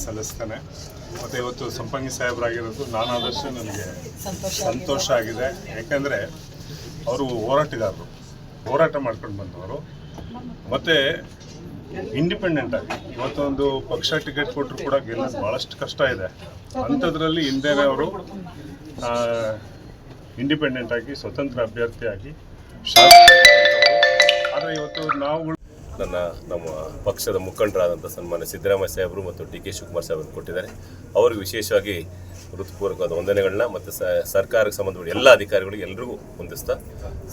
ಸಲ್ಲಿಸ್ತೇನೆ. ಮತ್ತು ಇವತ್ತು ಸಂಪಂಗಿ ಸಾಹೇಬರಾಗಿರೋದು ನಾನಾದಷ್ಟು ನನಗೆ ಸಂತೋಷ ಆಗಿದೆ. ಯಾಕೆಂದರೆ ಅವರು ಹೋರಾಟಗಾರರು, ಹೋರಾಟ ಮಾಡ್ಕೊಂಡು ಬಂದವರು. ಮತ್ತು ಇಂಡಿಪೆಂಡೆಂಟ್ ಆಗಿ ಇವತ್ತೊಂದು ಪಕ್ಷ ಟಿಕೆಟ್ ಕೊಟ್ಟರು ಕೂಡ ಗೆಲ್ಲೋದು ಭಾಳಷ್ಟು ಕಷ್ಟ ಇದೆ. ಅಂಥದ್ರಲ್ಲಿ ಹಿಂದೆನೇ ಅವರು ಇಂಡಿಪೆಂಡೆಂಟ್ ಆಗಿ ಸ್ವತಂತ್ರ ಅಭ್ಯರ್ಥಿಯಾಗಿ ಆದರೆ ಇವತ್ತು ನಾವು ನಮ್ಮ ಪಕ್ಷದ ಮುಖಂಡರಾದಂಥ ಸನ್ಮಾನ್ಯ ಸಿದ್ದರಾಮಯ್ಯ ಸಾಹೇಬರು ಮತ್ತು ಡಿ ಕೆ ಶಿವಕುಮಾರ್ ಸಾಹೇಬರು ಕೊಟ್ಟಿದ್ದಾರೆ. ಅವ್ರಿಗೆ ವಿಶೇಷವಾಗಿ ಹೃತ್ಪೂರ್ವಕವಾದ ವಂದನೆಗಳನ್ನ ಮತ್ತು ಸರ್ಕಾರಕ್ಕೆ ಸಂಬಂಧಪಟ್ಟ ಎಲ್ಲ ಅಧಿಕಾರಿಗಳಿಗೆ ಎಲ್ರಿಗೂ ಹೊಂದಿಸ್ತಾ,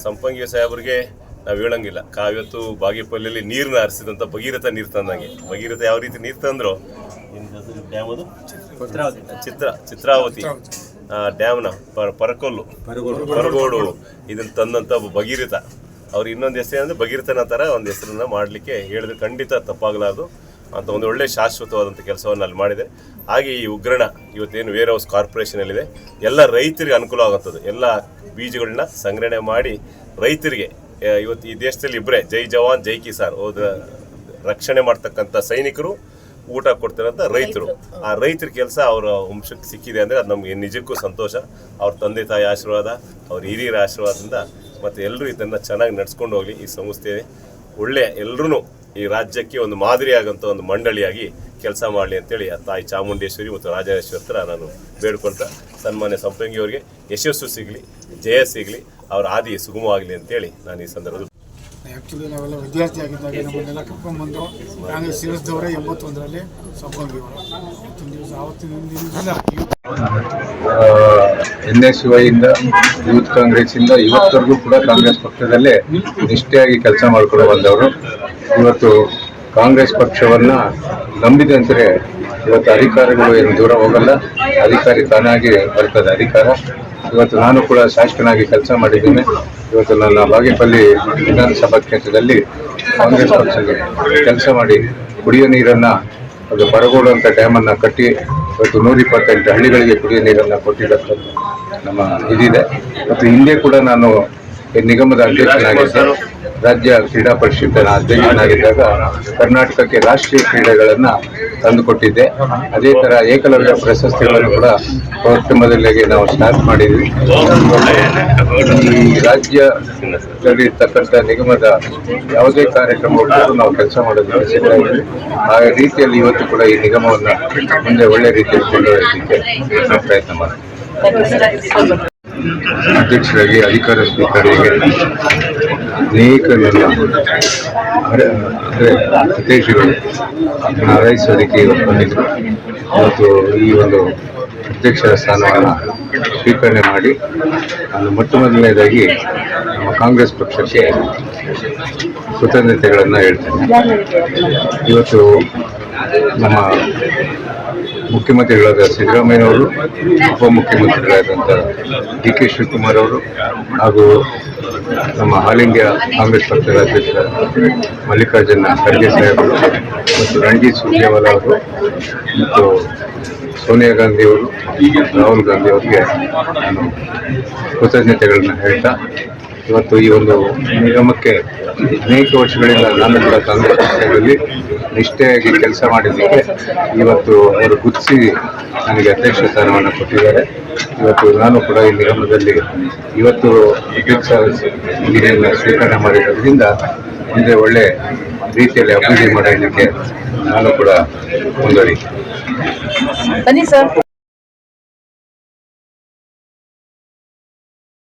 ಸಂಪಂಗಿ ಸಾಹೇಬರಿಗೆ ನಾವು ಹೇಳಂಗಿಲ್ಲ, ಕಾವ್ಯತ್ತು ಬಾಗೇಪಲ್ಲಿಯಲ್ಲಿ ನೀರನ್ನ ಹರಿಸಿದಂಥ ಭಗೀರಥ ನೀರು ತಂದಂಗೆ. ಭಗೀರಥ ಯಾವ ರೀತಿ ನೀರು ತಂದ್ರು, ಡ್ಯಾಮ್ ಅದು ಚಿತ್ರಾವತಿ ಡ್ಯಾಮ್ನ ಪರಗೋಡು ಇದನ್ನು ತಂದಂಥ ಭಗೀರಥ. ಅವ್ರು ಇನ್ನೊಂದು ಹೆಸರು ಅಂದರೆ ಭಗೀರಥನ ಥರ ಒಂದು ಹೆಸರನ್ನ ಮಾಡಲಿಕ್ಕೆ ಹೇಳಿದ್ರೆ ಖಂಡಿತ ತಪ್ಪಾಗಲಾರದು ಅಂತ ಒಂದು ಒಳ್ಳೆ ಶಾಶ್ವತವಾದಂಥ ಕೆಲಸವನ್ನು ಅಲ್ಲಿ ಮಾಡಿದೆ. ಹಾಗೆ ಈ ಉಗ್ರಣ ಇವತ್ತೇನು ವೇರ್ ಹೌಸ್ ಕಾರ್ಪೊರೇಷನಲ್ಲಿದೆ, ಎಲ್ಲ ರೈತರಿಗೆ ಅನುಕೂಲ ಆಗುತ್ತದೆ. ಎಲ್ಲ ಬೀಜಗಳನ್ನ ಸಂಗ್ರಹಣೆ ಮಾಡಿ ರೈತರಿಗೆ ಇವತ್ತು ಈ ದೇಶದಲ್ಲಿ ಇಬ್ಬರೇ, ಜೈ ಜವಾನ್ ಜೈ ಕಿಸಾನ್, ರಕ್ಷಣೆ ಮಾಡ್ತಕ್ಕಂಥ ಸೈನಿಕರು, ಊಟ ಕೊಡ್ತಿರೋಂಥ ರೈತರು. ಆ ರೈತರ ಕೆಲಸ ಅವರ ವಂಶಕ್ಕೆ ಸಿಕ್ಕಿದೆ ಅಂದರೆ ಅದು ನಮಗೆ ನಿಜಕ್ಕೂ ಸಂತೋಷ. ಅವ್ರ ತಂದೆ ತಾಯಿ ಆಶೀರ್ವಾದ, ಅವ್ರ ಹಿರಿಯರ ಆಶೀರ್ವಾದದಿಂದ ಮತ್ತು ಎಲ್ಲರೂ ಇದನ್ನು ಚೆನ್ನಾಗಿ ನಡ್ಸ್ಕೊಂಡು ಹೋಗಲಿ. ಈ ಸಂಸ್ಥೆ ಒಳ್ಳೆಯ ಎಲ್ಲರೂ ಈ ರಾಜ್ಯಕ್ಕೆ ಒಂದು ಮಾದರಿಯಾಗಂಥ ಒಂದು ಮಂಡಳಿಯಾಗಿ ಕೆಲಸ ಮಾಡಲಿ ಅಂತೇಳಿ ಆ ತಾಯಿ ಚಾಮುಂಡೇಶ್ವರಿ ಮತ್ತು ರಾಜರಾಜೇಶ್ವರಿ ಹತ್ರ ನಾನು ಬೇಡ್ಕೊಳ್ತಾ, ಸನ್ಮಾನ್ಯ ಸಂಪಂಗಿ ಅವರಿಗೆ ಯಶಸ್ಸು ಸಿಗಲಿ, ಜಯ ಸಿಗಲಿ, ಅವರ ಆದಿ ಸುಗಮವಾಗಲಿ ಅಂತೇಳಿ ನಾನು ಈ ಸಂದರ್ಭದಲ್ಲಿ. ಆ್ಯಕ್ಚುಲಿ ನಾವೆಲ್ಲ ವಿದ್ಯಾರ್ಥಿ ಆಗಿದ್ದಾಗ ನಮ್ಮನ್ನೆಲ್ಲ ಕರ್ಕೊಂಡ್ಬಂದು ನಾನೇ ಸೇರಿಸಿದವರೇ 81ರಲ್ಲಿ ಸಂಪಂಗಿ ಆವತ್ತಿನ ದಿನದಿಂದ NSYಯಿಂದ ಯೂತ್ ಕಾಂಗ್ರೆಸ್ಸಿಂದ ಇವತ್ತರೆಗೂ ಕೂಡ ಕಾಂಗ್ರೆಸ್ ಪಕ್ಷದಲ್ಲೇ ನಿಷ್ಠೆಯಾಗಿ ಕೆಲಸ ಮಾಡಿಕೊಂಡು ಬಂದವರು. ಇವತ್ತು ಕಾಂಗ್ರೆಸ್ ಪಕ್ಷವನ್ನು ನಂಬಿದಂತೆ ಇವತ್ತು ಅಧಿಕಾರಿಗಳು ಏನು ದೂರ ಹೋಗಲ್ಲ, ಅಧಿಕಾರಿ ತಾನಾಗಿ ಬರ್ತದೆ ಅಧಿಕಾರ. ಇವತ್ತು ನಾನು ಕೂಡ ಶಾಸಕನಾಗಿ ಕೆಲಸ ಮಾಡಿದ್ದೇನೆ. ಇವತ್ತು ನನ್ನ ಬಾಗೇಪಲ್ಲಿ ವಿಧಾನಸಭಾ ಕ್ಷೇತ್ರದಲ್ಲಿ ಕಾಂಗ್ರೆಸ್ ಪಕ್ಷಕ್ಕೆ ಕೆಲಸ ಮಾಡಿ ಕುಡಿಯೋ ನೀರನ್ನು, ಅದು ಪರಗೋಡು ಅಂತ ಡ್ಯಾಮನ್ನು ಕಟ್ಟಿ ಇವತ್ತು 128 ಹಳ್ಳಿಗಳಿಗೆ ಕುಡಿಯೋ ನೀರನ್ನು ಕೊಟ್ಟಿರೋಂಥದ್ದು ನಮ್ಮ ಇದಿದೆ. ಮತ್ತು ಹಿಂದೆ ಕೂಡ ನಾನು ನಿಗಮದ ಅಧ್ಯಕ್ಷನಾಗಿದ್ದೆ, ರಾಜ್ಯ ಕ್ರೀಡಾ ಪರಿಷತ್ತಿನ ಅಧ್ಯಕ್ಷನಾಗಿದ್ದಾಗ ಕರ್ನಾಟಕಕ್ಕೆ ರಾಷ್ಟ್ರೀಯ ಕ್ರೀಡೆಗಳನ್ನು ತಂದುಕೊಟ್ಟಿದ್ದೆ. ಅದೇ ಥರ ಏಕಲವ್ಯ ಪ್ರಶಸ್ತಿಗಳನ್ನು ಕೂಡ ಮೊದಲಿಗೆ ನಾವು ಸ್ಟಾರ್ಟ್ ಮಾಡಿದ್ವಿ. ಈ ರಾಜ್ಯದಲ್ಲಿ ಇರ್ತಕ್ಕಂಥ ನಿಗಮದ ಯಾವುದೇ ಕಾರ್ಯಕ್ರಮಕ್ಕೂ ನಾವು ಕೆಲಸ ಮಾಡೋದಕ್ಕೆ ಸಿದ್ಧವಾಗಿದ್ವಿ. ಆ ರೀತಿಯಲ್ಲಿ ಇವತ್ತು ಕೂಡ ಈ ನಿಗಮವನ್ನು ಮುಂದೆ ಒಳ್ಳೆ ರೀತಿಯಲ್ಲಿ ಕೊಂಡೊಯ್ಯಲಿಕ್ಕೆ ನಾವು ಪ್ರಯತ್ನ ಮಾಡ್ತೀವಿ. ಅಧ್ಯಕ್ಷರಾಗಿ ಅಧಿಕಾರ ಸ್ವೀಕಾರಿಗೆ ಅನೇಕ ಉದ್ದೇಶಗಳು ಹಾರೈಸೋದಕ್ಕೆ ಇವತ್ತು ಬಂದಿದ್ದರು. ಇವತ್ತು ಈ ಒಂದು ಅಧ್ಯಕ್ಷರ ಸ್ಥಾನವನ್ನು ಸ್ವೀಕರಣೆ ಮಾಡಿ ನಾನು ಮೊದಲನೇದಾಗಿ ನಮ್ಮ ಕಾಂಗ್ರೆಸ್ ಪಕ್ಷಕ್ಕೆ ಕೃತಜ್ಞತೆಗಳನ್ನು ಹೇಳ್ತೇನೆ. ಇವತ್ತು ನಮ್ಮ ಮುಖ್ಯಮಂತ್ರಿಗಳಾದ ಸಿದ್ದರಾಮಯ್ಯನವರು, ಉಪಮುಖ್ಯಮಂತ್ರಿಗಳಾದಂಥ ಡಿ ಕೆ ಶಿವಕುಮಾರ್ ಅವರು, ಹಾಗೂ ನಮ್ಮ ಆಲ್ ಇಂಡಿಯಾ ಕಾಂಗ್ರೆಸ್ ಪಕ್ಷದ ಅಧ್ಯಕ್ಷ ಮಲ್ಲಿಕಾರ್ಜುನ ಖರ್ಗೆ ಸಾಹೇಬರು ಮತ್ತು ರಣಜಿತ್ ಸುರ್ಜೇವಾಲಾ ಅವರು ಮತ್ತು ಸೋನಿಯಾ ಗಾಂಧಿಯವರು, ರಾಹುಲ್ ಗಾಂಧಿ ಅವರಿಗೆ ನಾನು ಕೃತಜ್ಞತೆಗಳನ್ನು ಹೇಳ್ತಾ, ಇವತ್ತು ಈ ಒಂದು ನಿಗಮಕ್ಕೆ ಅನೇಕ ವರ್ಷಗಳಿಂದ ನಾನು ಕೂಡ ಕಾಂಗ್ರೆಸ್ ಪಕ್ಷದಲ್ಲಿ ನಿಷ್ಠೆಯಾಗಿ ಕೆಲಸ ಮಾಡಿದ್ದಕ್ಕೆ ಇವತ್ತು ಅವರು ಗುರುತಿಸಿ ನನಗೆ ಅಧ್ಯಕ್ಷ ಸ್ಥಾನವನ್ನು ಕೊಟ್ಟಿದ್ದಾರೆ. ಇವತ್ತು ನಾನು ಕೂಡ ಈ ನಿಗಮದಲ್ಲಿ ಇವತ್ತು ಅಧ್ಯಕ್ಷ ಗಿರಿಯನ್ನು ಸ್ವೀಕರಣೆ ಮಾಡಿರೋದ್ರಿಂದ ಮುಂದೆ ಒಳ್ಳೆ ರೀತಿಯಲ್ಲಿ ಅಭಿವೃದ್ಧಿ ಮಾಡೋದಕ್ಕೆ ನಾನು ಕೂಡ ಮುಂದುವರಿತೀನಿ.